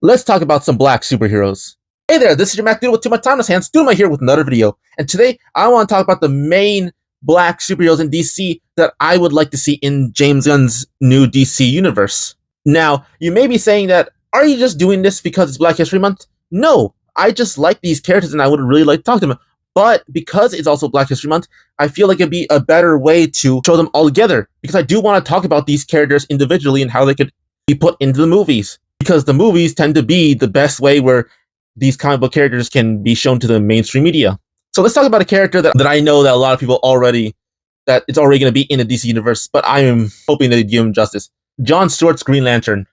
Let's talk about some black superheroes. Hey there, this is your Mac Dude with Too Much Time on His Hands, Dooma here with another video. And today, I want to talk about the main black superheroes in DC that I would like to see in James Gunn's new DC universe. Now, you may be saying that, are you just doing this because it's Black History Month? No, I just like these characters and I would really like to talk to them. But because it's also Black History Month, I feel like it'd be a better way to show them all together. Because I do want to talk about these characters individually and how they could be put into the movies. Because the movies tend to be the best way where these comic book characters can be shown to the mainstream media. So let's talk about a character that I know that a lot of people that it's already going to be in the DC universe, but I am hoping they give him justice. John Stewart's Green Lantern.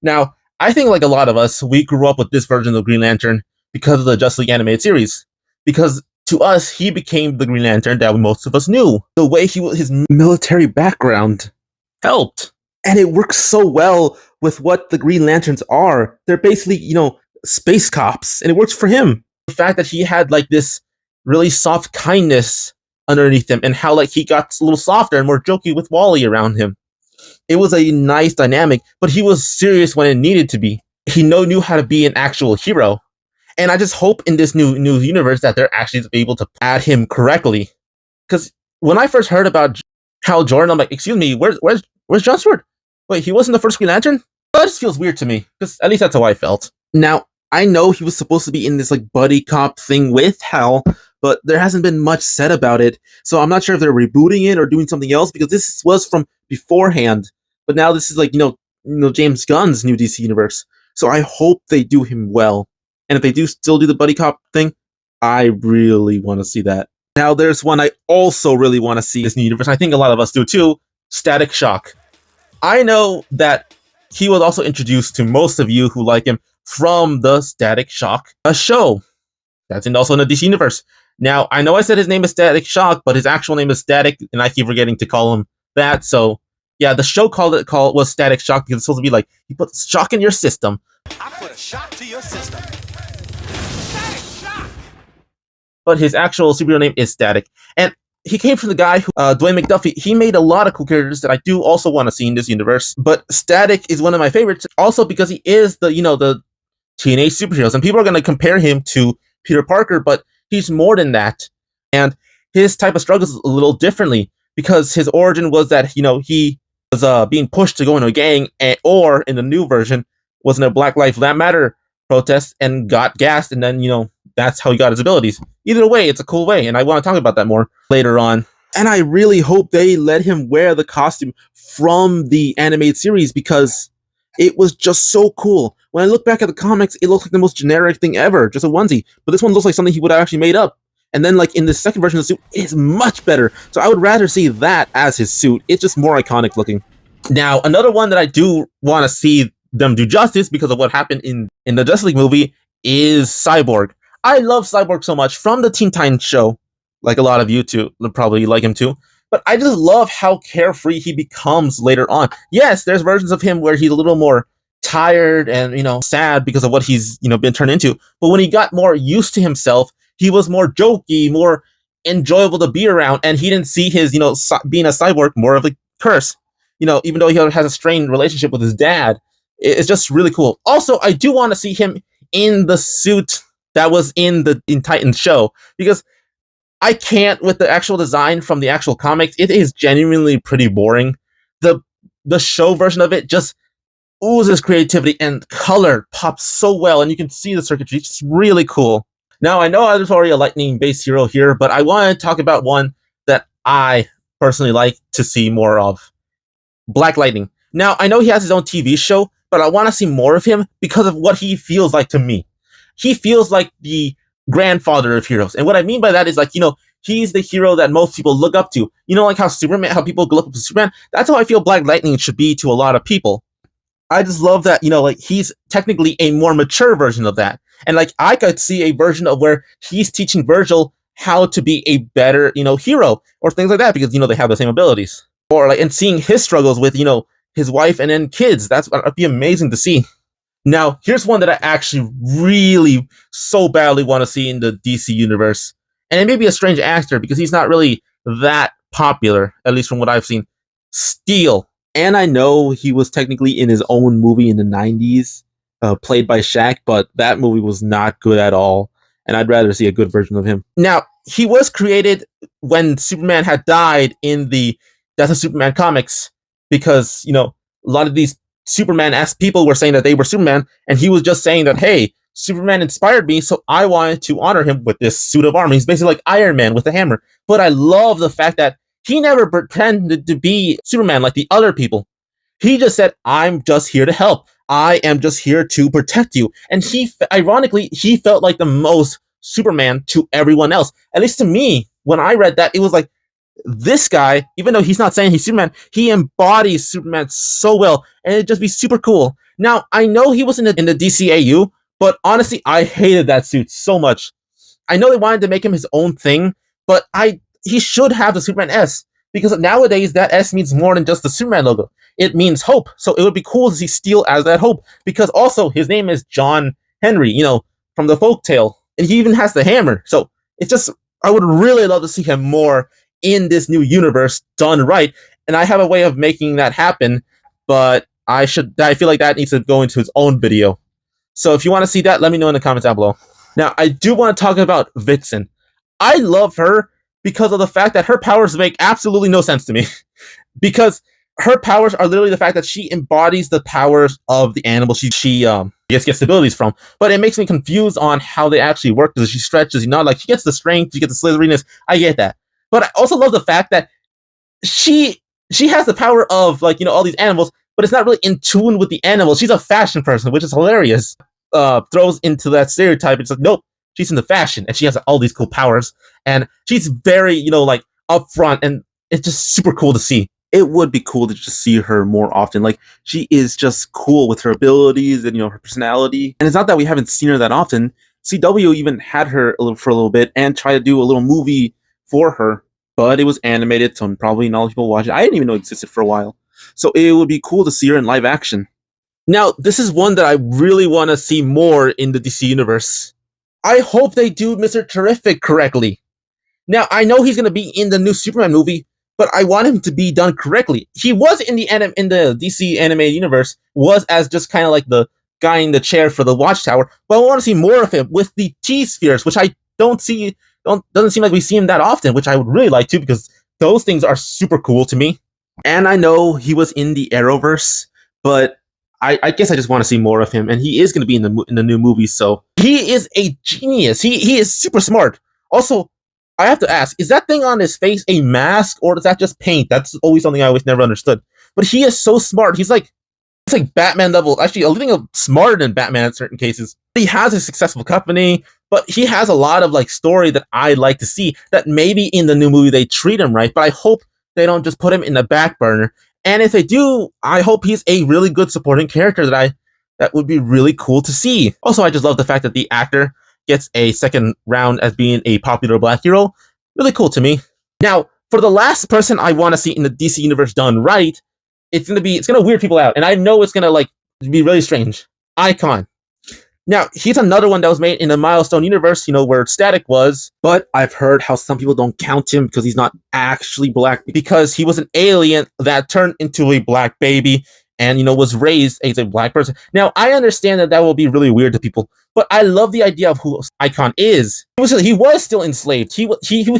Now, I think like a lot of us, we grew up with this version of Green Lantern because of the Justice League animated series. Because to us, he became the Green Lantern that most of us knew. The way his military background helped. And it works so well with what the Green Lanterns are. They're basically, space cops, and it works for him. The fact that he had like this really soft kindness underneath him, and how like he got a little softer and more jokey with Wally around him. It was a nice dynamic, but he was serious when it needed to be. He knew how to be an actual hero. And I just hope in this new universe that they're actually able to add him correctly. Because when I first heard about Hal Jordan, I'm like, excuse me, where's John Stewart? Wait, he wasn't the first Green Lantern? That just feels weird to me, because at least that's how I felt. Now, I know he was supposed to be in this like buddy cop thing with Hal, but there hasn't been much said about it. So I'm not sure if they're rebooting it or doing something else, because this was from beforehand. But now this is like, James Gunn's new DC universe. So I hope they do him well. And if they do still do the buddy cop thing, I really want to see that. Now there's one I also really want to see in this new universe. I think a lot of us do too. Static Shock. I know that he was also introduced to most of you who like him from the Static Shock show. That's also in the DC universe. Now, I know I said his name is Static Shock, but his actual name is Static, and I keep forgetting to call him that. So, yeah, the show was Static Shock because it's supposed to be like, he put shock in your system. I put a shock to your system. Static Shock! But his actual superhero name is Static. And he came from the guy who, Dwayne McDuffie. He made a lot of cool characters that I do also want to see in this universe. But Static is one of my favorites, also because he is the teenage superheroes. And people are going to compare him to Peter Parker, but he's more than that. And his type of struggles a little differently, because his origin was that, he was being pushed to go into a gang, or in the new version, was in a Black Lives Matter protest and got gassed, and then, that's how he got his abilities. Either way, it's a cool way, and I want to talk about that more later on. And I really hope they let him wear the costume from the animated series, because it was just so cool. When I look back at the comics, it looks like the most generic thing ever, just a onesie. But this one looks like something he would have actually made up. And then, like, in the second version of the suit, it's much better. So I would rather see that as his suit. It's just more iconic looking. Now, another one that I do want to see them do justice because of what happened in the Justice League movie is Cyborg. I love Cyborg so much from the Teen Titans show, like a lot of you too, probably like him too. But I just love how carefree he becomes later on. Yes, there's versions of him where he's a little more tired and, sad because of what he's, been turned into. But when he got more used to himself, he was more jokey, more enjoyable to be around. And he didn't see his, being a cyborg more of a curse. Even though he has a strained relationship with his dad, it's just really cool. Also, I do want to see him in the suit that was in Titans show, because I can't with the actual design from the actual comics. It is genuinely pretty boring. The show version of it just oozes creativity, and color pops so well, and you can see the circuitry. It's just really cool. Now, I know there's already a lightning-based hero here, but I want to talk about one that I personally like to see more of. Black Lightning. Now, I know he has his own TV show, but I want to see more of him because of what he feels like to me. He feels like the grandfather of heroes. And what I mean by that is like, he's the hero that most people look up to. Like how how people look up to Superman? That's how I feel Black Lightning should be to a lot of people. I just love that, like he's technically a more mature version of that. And like I could see a version of where he's teaching Virgil how to be a better, hero or things like that, because, they have the same abilities. Or like, and seeing his struggles with, his wife and then kids. That'd be amazing to see. Now, here's one that I actually really so badly want to see in the DC universe. And it may be a strange actor because he's not really that popular, at least from what I've seen. Steel. And I know he was technically in his own movie in the 90s played by Shaq, but that movie was not good at all, and I'd rather see a good version of him. Now, he was created when Superman had died in the Death of Superman comics, because, a lot of these Superman-esque people were saying that they were Superman, and he was just saying that, hey, Superman inspired me, so I wanted to honor him with this suit of armor. He's basically like Iron Man with a hammer. But I love the fact that he never pretended to be Superman like the other people. He just said, I'm just here to help. I am just here to protect you. And ironically, he felt like the most Superman to everyone else. At least to me, when I read that, it was like, this guy, even though he's not saying he's Superman, he embodies Superman so well, and it'd just be super cool. Now, I know he was in the DCAU, but honestly, I hated that suit so much. I know they wanted to make him his own thing, but he should have the Superman S, because nowadays that S means more than just the Superman logo. It means hope. So it would be cool to see Steel as that hope, because also his name is John Henry, from the folktale, and he even has the hammer. So it's just, I would really love to see him more in this new universe done right, and I have a way of making that happen, but I feel like that needs to go into its own video. So if you want to see that, let me know in the comments down below. Now, I do want to talk about Vixen. I love her because of the fact that her powers make absolutely no sense to me. Because her powers are literally the fact that she embodies the powers of the animal she gets abilities from. But it makes me confused on how they actually work. Does she stretch? Does she not? Like, she gets the strength, she gets the slitheriness. I get that. But I also love the fact that she has the power of, like, all these animals, but it's not really in tune with the animals. She's a fashion person, which is hilarious. Throws into that stereotype. It's like, nope, she's into fashion, and she has all these cool powers, and she's very, like, upfront, and it's just super cool to see. It would be cool to just see her more often. Like, she is just cool with her abilities and, her personality. And it's not that we haven't seen her that often. CW even had her for a little bit and tried to do a little movie for her, but it was animated, so probably not a lot of people watch it. I didn't even know it existed for a while. So it would be cool to see her in live action. Now, this is one that I really want to see more in the DC universe. I hope they do Mr. Terrific correctly. Now, I know he's going to be in the new Superman movie, but I want him to be done correctly. He was in the DC animated universe, was as just kind of like the guy in the chair for the Watchtower, but I want to see more of him with the T-spheres, which I doesn't seem like we see him that often, which I would really like to, because those things are super cool to me. And I know he was in the Arrowverse, but I guess I just want to see more of him, and he is going to be in the new movie, so he is a genius. He is super smart. Also, I have to ask, is that thing on his face a mask, or is that just paint? That's always something I always never understood. But he is so smart. It's like Batman level. Actually, a little smarter than Batman in certain cases. He has a successful company, but he has a lot of, like, story that I'd like to see, that maybe in the new movie they treat him right, but I hope they don't just put him in the back burner. And if they do, I hope he's a really good supporting character that would be really cool to see. Also, I just love the fact that the actor gets a second round as being a popular black hero. Really cool to me. Now, for the last person I want to see in the DC universe done right, it's gonna weird people out, and I know it's gonna, like, be really strange. Icon. Now, he's another one that was made in the Milestone universe, where Static was, but I've heard how some people don't count him because he's not actually black, because he was an alien that turned into a black baby and, was raised as a black person. Now, I understand that will be really weird to people, but I love the idea of who Icon is. He was still enslaved. He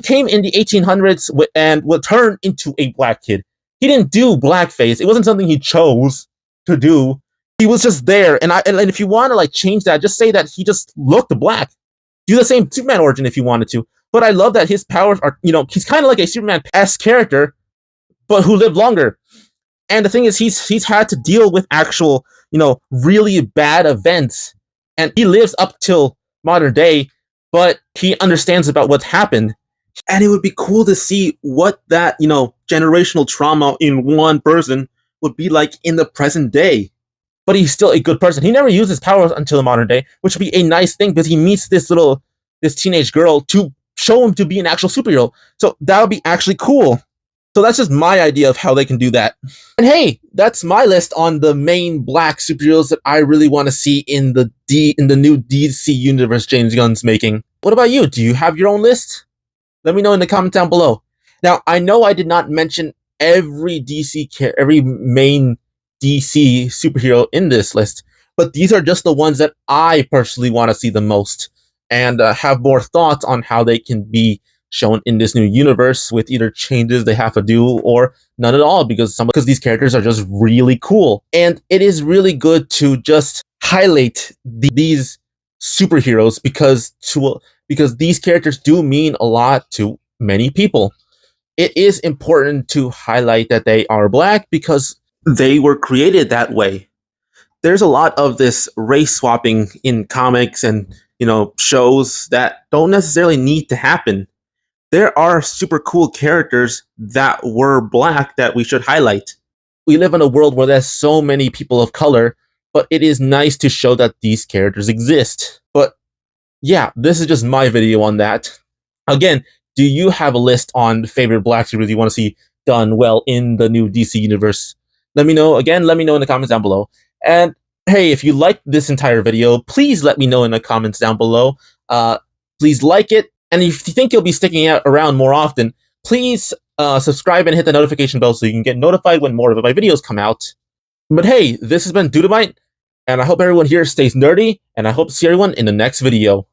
came in the 1800s and was turned into a black kid. He didn't do blackface. It wasn't something he chose to do. He was just there, and if you want to, like, change that, just say that he just looked black. Do the same Superman origin if you wanted to. But I love that his powers are, he's kind of like a Superman-esque character, but who lived longer. And the thing is, he's had to deal with actual, really bad events, and he lives up till modern day, but he understands about what's happened. And it would be cool to see what that, generational trauma in one person would be like in the present day. But he's still a good person. He never used his powers until the modern day, which would be a nice thing, because he meets this teenage girl to show him to be an actual superhero. So that would be actually cool. So that's just my idea of how they can do that. And hey, that's my list on the main black superheroes that I really want to see in the new DC universe James Gunn's making. What about you? Do you have your own list? Let me know in the comments down below. Now, I know I did not mention every main DC superhero in this list, but these are just the ones that I personally want to see the most, and have more thoughts on how they can be shown in this new universe with either changes they have to do or none at all, because these characters are just really cool. And it is really good to just highlight these superheroes because these characters do mean a lot to many people. It is important to highlight that they are black because they were created that way. There's a lot of this race swapping in comics and, shows that don't necessarily need to happen. There are super cool characters that were black that we should highlight. We live in a world where there's so many people of color, but it is nice to show that these characters exist. But yeah, this is just my video on that. Again, do you have a list on favorite black superheroes you want to see done well in the new DC universe? Let me know. Again, let me know in the comments down below. And hey, if you liked this entire video, please let me know in the comments down below. Please like it. And if you think you'll be sticking around more often, please subscribe and hit the notification bell so you can get notified when more of my videos come out. But hey, this has been Dudamite, and I hope everyone here stays nerdy, and I hope to see everyone in the next video.